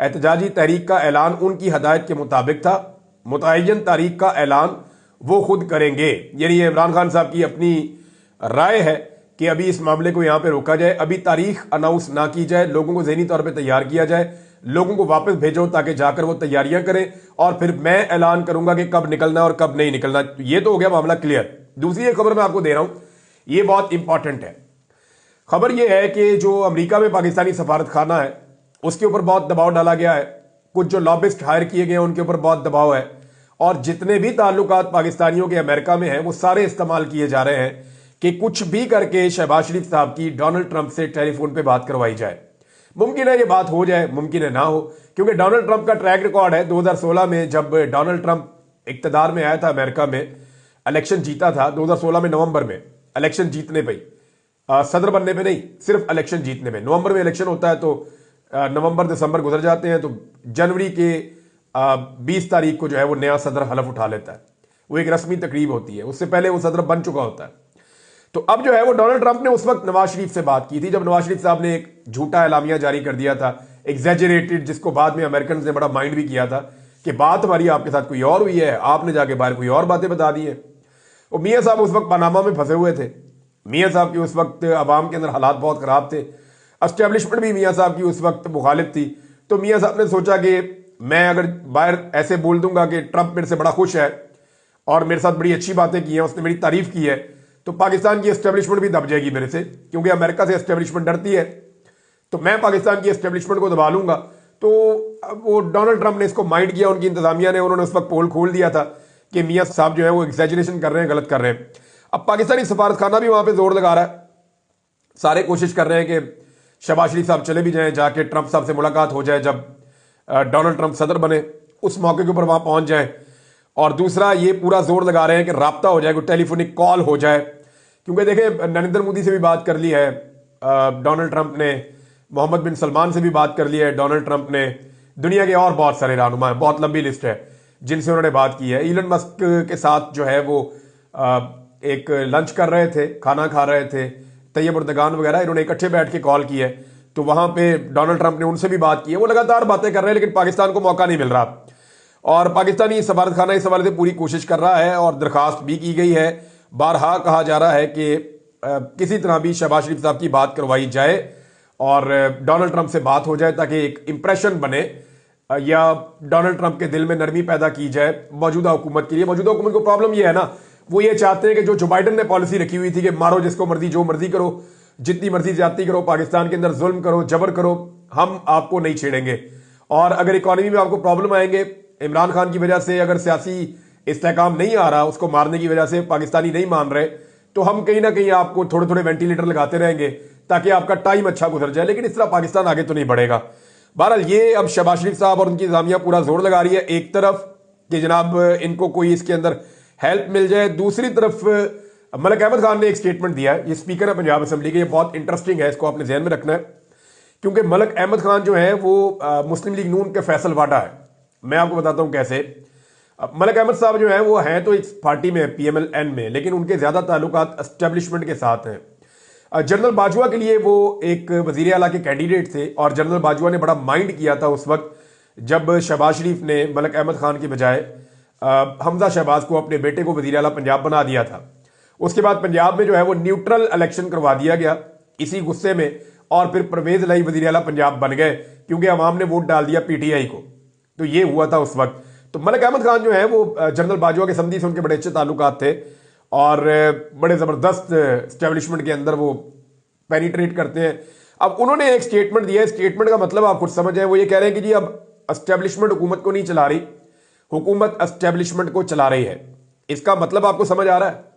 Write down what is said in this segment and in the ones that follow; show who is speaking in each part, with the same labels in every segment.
Speaker 1: احتجاجی تحریک کا اعلان ان کی ہدایت کے مطابق تھا، متعین تاریخ کا اعلان وہ خود کریں گے. یعنی یہ عمران خان صاحب کی اپنی رائے ہے کہ ابھی اس معاملے کو یہاں پہ روکا جائے، ابھی تاریخ اناؤنس نہ کی جائے، لوگوں کو ذہنی طور پہ تیار کیا جائے، لوگوں کو واپس بھیجو تاکہ جا کر وہ تیاریاں کریں، اور پھر میں اعلان کروں گا کہ کب نکلنا اور کب نہیں نکلنا. یہ تو ہو گیا معاملہ کلیئر. دوسری ایک خبر میں آپ کو دے رہا ہوں، یہ بہت امپورٹنٹ ہے. خبر یہ ہے کہ جو امریکہ میں پاکستانی سفارت خانہ ہے اس کے اوپر بہت دباؤ ڈالا گیا ہے. کچھ جو لابسٹ ہائر کیے گئے ہیں ان کے اوپر بہت دباؤ ہے، اور جتنے بھی تعلقات پاکستانیوں کے امریکہ میں ہیں وہ سارے استعمال کیے جا رہے ہیں کہ کچھ بھی کر کے شہباز شریف صاحب کی ڈونلڈ ٹرمپ سے ٹیلی فون پہ بات کروائی جائے. ممکن ہے یہ بات ہو جائے، ممکن ہے نہ ہو، کیونکہ ڈونلڈ ٹرمپ کا ٹریک ریکارڈ ہے. 2016 میں جب ڈونلڈ ٹرمپ اقتدار میں آیا تھا امریکہ میں، الیکشن جیتا تھا 2016 میں نومبر میں، الیکشن جیتنے پہ، صدر بننے پہ نہیں، صرف الیکشن جیتنے میں. نومبر میں الیکشن ہوتا ہے تو نومبر دسمبر گزر جاتے ہیں، تو جنوری کے 20 تاریخ کو جو ہے وہ نیا صدر حلف اٹھا لیتا ہے. وہ ایک رسمی تقریب ہوتی ہے، اس سے پہلے وہ صدر بن چکا ہوتا ہے. تو اب جو ہے وہ ڈونلڈ ٹرمپ نے اس وقت نواز شریف سے بات کی تھی جب نواز شریف صاحب نے ایک جھوٹا اعلامیہ جاری کر دیا تھا، ایگزیجریٹڈ، جس کو بعد میں امریکنز نے بڑا مائنڈ بھی کیا تھا کہ بات ہماری آپ کے ساتھ کوئی اور ہوئی ہے، آپ نے جا کے باہر کوئی اور باتیں بتا دی ہیں. وہ میاں صاحب اس وقت پاناما میں پھنسے ہوئے تھے. میاں صاحب کی اس وقت عوام کے اندر حالات بہت خراب تھے، اسٹیبلشمنٹ بھی میاں صاحب کی اس وقت مخالف تھی. تو میاں صاحب نے سوچا کہ میں اگر باہر ایسے بول دوں گا کہ ٹرمپ میرے سے بڑا خوش ہے اور میرے ساتھ بڑی اچھی باتیں کی ہیں، اس نے میری تعریف کی ہے، تو پاکستان کی اسٹیبلشمنٹ بھی دب جائے گی میرے سے، کیونکہ امریکہ سے اسٹیبلشمنٹ ڈرتی ہے، تو میں پاکستان کی اسٹیبلشمنٹ کو دبا لوں گا. تو وہ ڈونلڈ ٹرمپ نے اس کو مائنڈ کیا، ان کی انتظامیہ نے، انہوں نے اس وقت پول کھول دیا تھا کہ میاں صاحب جو ہے وہ ایگزیجریشن کر رہے ہیں، غلط کر رہے ہیں. اب پاکستانی سفارت خانہ بھی وہاں پہ زور لگا رہا ہے، سارے کوشش کر رہے ہیں کہ شہباز شریف صاحب چلے بھی جائیں، جا کے ٹرمپ صاحب سے ملاقات ہو جائے، جب ڈونلڈ ٹرمپ صدر بنے اس موقع کے اوپر وہاں پہنچ جائیں. اور دوسرا یہ پورا زور لگا رہے ہیں کہ رابطہ ہو جائے، کوئی ٹیلی فونک کال ہو جائے، کیونکہ دیکھیں نریندر مودی سے بھی بات کر لی ہے ڈونلڈ ٹرمپ نے، محمد بن سلمان سے بھی بات کر لی ہے ڈونلڈ ٹرمپ نے، دنیا کے اور بہت سارے رہنما ہیں، بہت لمبی لسٹ ہے جن سے انہوں نے بات کی ہے. ایلن مسک کے ساتھ جو ہے وہ ایک لنچ کر رہے تھے، کھانا کھا رہے تھے، طیب اردگان وغیرہ، انہوں نے اکٹھے بیٹھ کے کال کی ہے، تو وہاں پہ ڈونلڈ ٹرمپ نے ان سے بھی بات کی ہے. وہ لگاتار باتیں کر رہے ہیں لیکن پاکستان کو موقع نہیں مل رہا، اور پاکستانی سفارت خانہ اس حوالے سے پوری کوشش کر رہا ہے اور درخواست بھی کی گئی ہے. بارہا کہا جا رہا ہے کہ کسی طرح بھی شہباز شریف صاحب کی بات کروائی جائے اور ڈونلڈ ٹرمپ سے بات ہو جائے تاکہ ایک امپریشن بنے، یا ڈونلڈ ٹرمپ کے دل میں نرمی پیدا کی جائے موجودہ حکومت کے لیے. موجودہ حکومت کو پرابلم یہ ہے نا، وہ یہ چاہتے ہیں کہ جو بائیڈن نے پالیسی رکھی ہوئی تھی کہ مارو جس کو مرضی، جو مرضی کرو، جتنی مرضی زیادتی کرو، پاکستان کے اندر ظلم کرو، جبر کرو، ہم آپ کو نہیں چھیڑیں گے. اور اگر اکانومی میں آپ کو پرابلم آئیں گے عمران خان کی وجہ سے، اگر سیاسی استحکام نہیں آ رہا، اس کو مارنے کی وجہ سے پاکستانی نہیں مان رہے، تو ہم کہیں نہ کہیں آپ کو تھوڑے تھوڑے وینٹیلیٹر لگاتے رہیں گے تاکہ آپ کا ٹائم اچھا گزر جائے، لیکن اس طرح پاکستان آگے تو نہیں بڑھے گا. بہرحال یہ اب شہباز شریف صاحب اور ان کی انتظامیہ پورا زور لگا رہی ہے، ایک طرف کہ جناب ان کو کوئی اس کے اندر ہیلپ مل جائے، دوسری طرف ملک احمد خان نے ایک سٹیٹمنٹ دیا ہے، یہ اسپیکر ہے پنجاب اسمبلی کے، یہ بہت انٹرسٹنگ ہے، اس کو آپ نے ذہن میں رکھنا ہے، کیونکہ ملک احمد خان جو ہے وہ مسلم لیگ نون کے فیصل واڈا ہے. میں آپ کو بتاتا ہوں کیسے. ملک احمد صاحب جو ہیں وہ ہیں تو اس پارٹی میں پی ایم ایل این میں، لیکن ان کے زیادہ تعلقات اسٹیبلشمنٹ کے ساتھ ہیں. جنرل باجوہ کے لیے وہ ایک وزیر اعلیٰ کے کینڈیڈیٹ تھے، اور جنرل باجوہ نے بڑا مائنڈ کیا تھا اس وقت جب شہباز شریف نے ملک احمد خان کی بجائے حمزہ شہباز کو، اپنے بیٹے کو، وزیر اعلیٰ پنجاب بنا دیا تھا. اس کے بعد پنجاب میں جو ہے وہ نیوٹرل الیکشن کروا دیا گیا اسی غصے میں، اور پھر پرویز الہی وزیر اعلیٰ پنجاب بن گئے کیونکہ عوام نے ووٹ ڈال دیا پی ٹی آئی کو. تو یہ ہوا تھا اس وقت. تو ملک احمد خان جو ہے وہ جنرل باجوہ کے سمدھی سے ان کے بڑے اچھے تعلقات تھے، اور بڑے زبردست اسٹیبلشمنٹ کے اندر وہ پینیٹریٹ کرتے ہیں. اب انہوں نے ایک سٹیٹمنٹ دیا ہے، سٹیٹمنٹ کا مطلب آپ خود سمجھ جائیں، وہ یہ کہہ رہے ہیں کہ جی اب اسٹیبلشمنٹ حکومت کو نہیں چلا رہی، حکومت اسٹیبلشمنٹ کو چلا رہی ہے. اس کا مطلب آپ کو سمجھ آ رہا ہے؟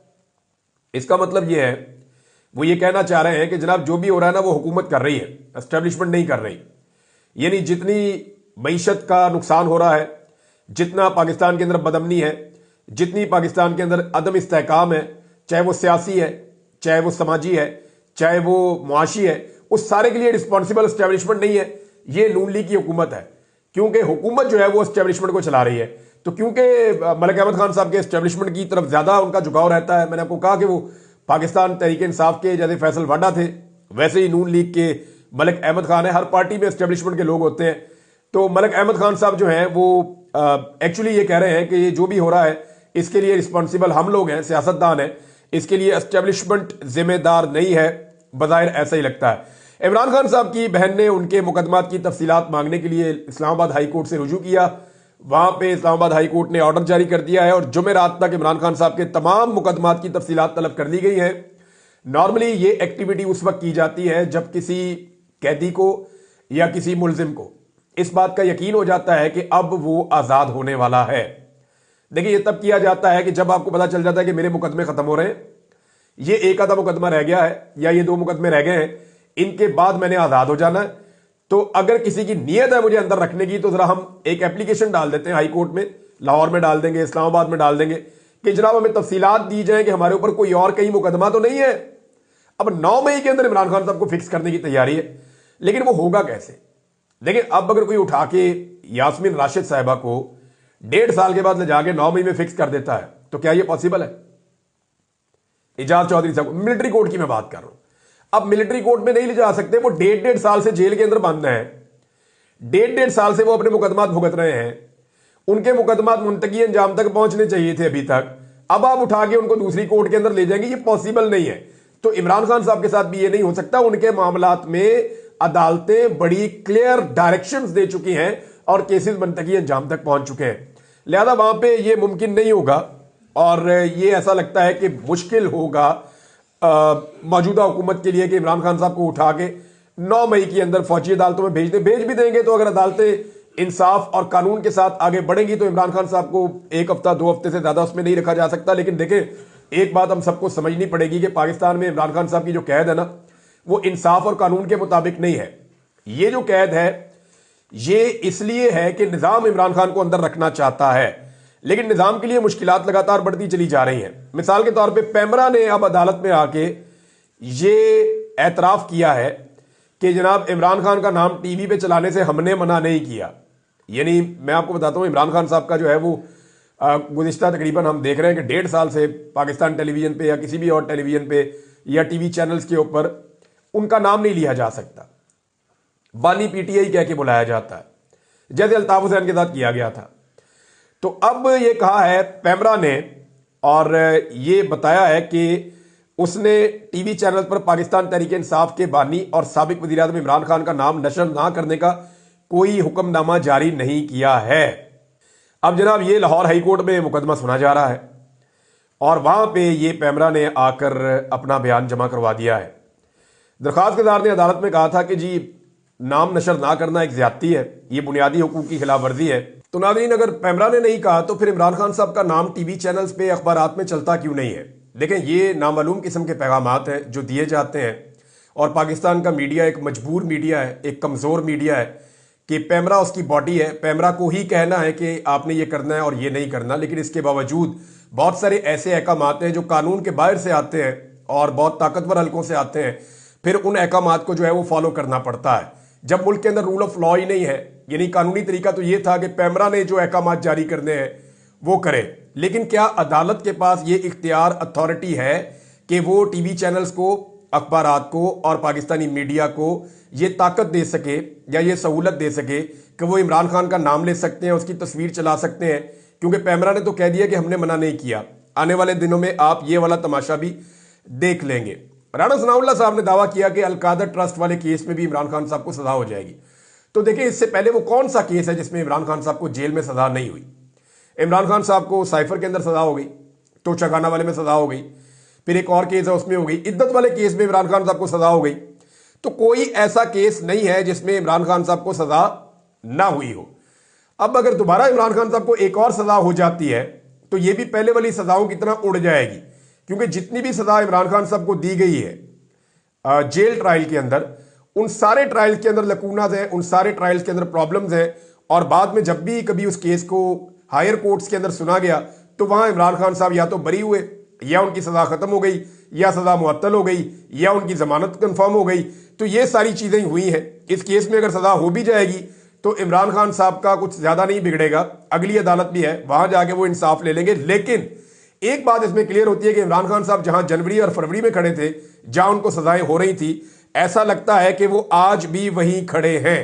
Speaker 1: اس کا مطلب یہ ہے، وہ یہ کہنا چاہ رہے ہیں کہ جناب جو بھی ہو رہا ہے نا وہ حکومت کر رہی ہے، اسٹیبلشمنٹ نہیں کر رہی. یعنی جتنی معیشت کا نقصان ہو رہا ہے، جتنا پاکستان کے اندر بدامنی ہے، جتنی پاکستان کے اندر عدم استحکام ہے، چاہے وہ سیاسی ہے، چاہے وہ سماجی ہے، چاہے وہ معاشی ہے، اس سارے کے لیے رسپانسبل اسٹیبلشمنٹ نہیں ہے، یہ نون لیگ کی حکومت ہے. کیونکہ حکومت جو ہے وہ اسٹیبلشمنٹ کو چلا رہی ہے. تو کیونکہ ملک احمد خان صاحب کے اسٹیبلشمنٹ کی طرف زیادہ ان کا جھکاؤ رہتا ہے، میں نے آپ کو کہا کہ وہ پاکستان تحریک انصاف کے جیسے فیصل واڈا تھے، ویسے ہی نون لیگ کے ملک احمد خان ہے. ہر پارٹی میں اسٹیبلشمنٹ کے لوگ ہوتے ہیں، تو ملک احمد خان صاحب جو ہیں وہ ایکچولی یہ کہہ رہے ہیں کہ یہ جو بھی ہو رہا ہے اس کے لیے رسپانسیبل ہم لوگ ہیں، سیاستدان ہیں، اس کے لیے اسٹیبلشمنٹ ذمہ دار نہیں ہے، بظاہر ایسا ہی لگتا ہے۔ عمران خان صاحب کی بہن نے ان کے مقدمات کی تفصیلات مانگنے کے لیے اسلام آباد ہائی کورٹ سے رجوع کیا، وہاں پہ اسلام آباد ہائی کورٹ نے آرڈر جاری کر دیا ہے اور جمعرات تک عمران خان صاحب کے تمام مقدمات کی تفصیلات طلب کر لی گئی ہیں۔ نارملی یہ ایکٹیویٹی اس وقت کی جاتی ہے جب کسی قیدی کو یا کسی ملزم کو اس بات کا یقین ہو جاتا ہے کہ اب وہ آزاد ہونے والا ہے۔ دیکھیں یہ تب کیا جاتا ہے کہ جب آپ کو پتا چل جاتا ہے کہ میرے مقدمے ختم ہو رہے ہیں، یہ ایک آدھا مقدمہ رہ گیا ہے یا یہ 2 مقدمے رہ گئے ہیں، ان کے بعد میں نے آزاد ہو جانا ہے۔ تو اگر کسی کی نیت ہے مجھے اندر رکھنے کی تو ذرا ہم ایک اپلیکیشن ڈال دیتے ہیں ہائی کورٹ میں، لاہور میں ڈال دیں گے، اسلام آباد میں ڈال دیں گے کہ جناب ہمیں تفصیلات دی جائیں کہ ہمارے اوپر کوئی اور کہیں مقدمہ تو نہیں ہے۔ اب 9 مئی کے اندر عمران خان صاحب کو فکس کرنے کی تیاری ہے، لیکن وہ ہوگا کیسے؟ دیکھیں اب اگر کوئی اٹھا کے یاسمین راشد صاحبہ کو 1.5 سال کے بعد لے جا کے 9 مئی میں فکس کر دیتا ہے تو کیا یہ پاسبل ہے؟ اعجاز چودھری صاحب، ملٹری کورٹ کی میں بات کر رہا ہوں، اب ملٹری کورٹ میں نہیں لے جا سکتے، وہ 1.5 سال سے جیل کے اندر بند ہیں، 1.5 سال سے وہ اپنے مقدمات بھگت رہے ہیں، ان کے مقدمات منطقی انجام تک پہنچنے چاہیے تھے ابھی تک، اب آپ اٹھا کے ان کو دوسری کورٹ کے اندر لے جائیں گے، یہ پاسبل نہیں ہے۔ تو عمران خان صاحب کے ساتھ بھی یہ نہیں ہو سکتا، ان کے معاملات میں عدالتیں بڑی کلیئر ڈائریکشنز دے چکی ہیں اور کیسز منطقی انجام تک پہنچ چکے ہیں، لہذا وہاں پہ یہ ممکن نہیں ہوگا، اور یہ ایسا لگتا ہے کہ مشکل ہوگا موجودہ حکومت کے لیے کہ عمران خان صاحب کو اٹھا کے 9 مئی کے اندر فوجی عدالتوں میں بھیج بھی دیں گے تو اگر عدالتیں انصاف اور قانون کے ساتھ آگے بڑھیں گی تو عمران خان صاحب کو 1 ہفتہ 2 ہفتے سے زیادہ اس میں نہیں رکھا جا سکتا۔ لیکن دیکھیں ایک بات ہم سب کو سمجھنی پڑے گی کہ پاکستان میں عمران خان صاحب کی جو قید ہے نا وہ انصاف اور قانون کے مطابق نہیں ہے، یہ جو قید ہے یہ اس لیے ہے کہ نظام عمران خان کو اندر رکھنا چاہتا ہے، لیکن نظام کے لیے مشکلات لگاتار بڑھتی چلی جا رہی ہیں۔ مثال کے طور پہ پیمرا نے اب عدالت میں آ کے یہ اعتراف کیا ہے کہ جناب عمران خان کا نام ٹی وی پہ چلانے سے ہم نے منع نہیں کیا، یعنی میں آپ کو بتاتا ہوں عمران خان صاحب کا جو ہے وہ گزشتہ تقریباً ہم دیکھ رہے ہیں کہ 1.5 سال سے پاکستان ٹیلی ویژن پہ یا کسی بھی اور ٹیلی ویژن پہ یا ٹی وی چینلز کے اوپر ان کا نام نہیں لیا جا سکتا، بانی پی ٹی آئی کہہ کے بلایا جاتا ہے جیسے الطاف حسین کے ساتھ کیا گیا تھا۔ تو اب یہ کہا ہے پیمرا نے اور یہ بتایا ہے کہ اس نے ٹی وی چینل پر پاکستان تحریک انصاف کے بانی اور سابق وزیر اعظم عمران خان کا نام نشر نہ کرنے کا کوئی حکم نامہ جاری نہیں کیا ہے۔ اب جناب یہ لاہور ہائی کورٹ میں مقدمہ سنا جا رہا ہے اور وہاں پہ یہ پیمرا نے آ کر اپنا بیان جمع کروا دیا ہے۔ درخواست گزار نے عدالت میں کہا تھا کہ جی نام نشر نہ کرنا ایک زیادتی ہے، یہ بنیادی حقوق کی خلاف ورزی ہے۔ تو ناظرین اگر پیمرا نے نہیں کہا تو پھر عمران خان صاحب کا نام ٹی وی چینلز پہ اخبارات میں چلتا کیوں نہیں ہے؟ دیکھیں یہ نامعلوم قسم کے پیغامات ہیں جو دیے جاتے ہیں، اور پاکستان کا میڈیا ایک مجبور میڈیا ہے، ایک کمزور میڈیا ہے کہ پیمرا اس کی باڈی ہے، پیمرا کو ہی کہنا ہے کہ آپ نے یہ کرنا ہے اور یہ نہیں کرنا، لیکن اس کے باوجود بہت سارے ایسے احکامات ہیں جو قانون کے باہر سے آتے ہیں اور بہت طاقتور حلقوں سے آتے ہیں، پھر ان احکامات کو جو ہے وہ فالو کرنا پڑتا ہے۔ جب ملک کے اندر رول آف لا ہی نہیں ہے، یعنی قانونی طریقہ تو یہ تھا کہ پیمرا نے جو احکامات جاری کرنے ہیں وہ کرے، لیکن کیا عدالت کے پاس یہ اختیار اتھارٹی ہے کہ وہ ٹی وی چینلز کو، اخبارات کو اور پاکستانی میڈیا کو یہ طاقت دے سکے یا یہ سہولت دے سکے کہ وہ عمران خان کا نام لے سکتے ہیں، اس کی تصویر چلا سکتے ہیں؟ کیونکہ پیمرا نے تو کہہ دیا کہ ہم نے منع نہیں کیا، آنے والے دنوں میں آپ یہ والا تماشا بھی دیکھ لیں گے۔ رانا ثناء اللہ صاحب نے دعویٰ کیا کہ القادر ٹرسٹ والے کیس میں بھی عمران خان صاحب کو سزا ہو جائے گی۔ تو دیکھیں اس سے پہلے وہ کون سا کیس ہے جس میں عمران خان صاحب کو جیل میں سزا نہیں ہوئی؟ عمران خان صاحب کو سائفر کے اندر سزا ہو گئی، توچہ خانہ والے میں سزا ہو گئی، پھر ایک اور کیس ہے اس میں ہو گئی، عدت والے کیس میں عمران خان صاحب کو سزا ہو گئی۔ تو کوئی ایسا کیس نہیں ہے جس میں عمران خان صاحب کو سزا نہ ہوئی ہو۔ اب اگر دوبارہ عمران خان صاحب کو ایک اور سزا ہو جاتی ہے تو یہ بھی پہلے والی سزاؤں کی طرح اڑ جائے گی، کیونکہ جتنی بھی سزا عمران خان صاحب کو دی گئی ہے جیل ٹرائل کے اندر، ان سارے ٹرائل کے اندر لکوناز ہیں، ان سارے ٹرائل کے اندر پرابلمز ہیں، اور بعد میں جب بھی کبھی اس کیس کو ہائر کورٹس کے اندر سنا گیا تو وہاں عمران خان صاحب یا تو بری ہوئے، یا ان کی سزا ختم ہو گئی، یا سزا معطل ہو گئی، یا ان کی ضمانت کنفرم ہو گئی۔ تو یہ ساری چیزیں ہوئی ہیں۔ اس کیس میں اگر سزا ہو بھی جائے گی تو عمران خان صاحب کا کچھ زیادہ نہیں بگڑے گا، اگلی عدالت بھی ہے، وہاں جا کے وہ انصاف لے لیں گے۔ لیکن ایک بات اس میں کلیئر ہوتی ہے کہ عمران خان صاحب جہاں جنوری اور فروری میں کھڑے تھے، جہاں ان کو سزائیں ہو رہی تھی، ایسا لگتا ہے کہ وہ آج بھی وہیں کھڑے ہیں۔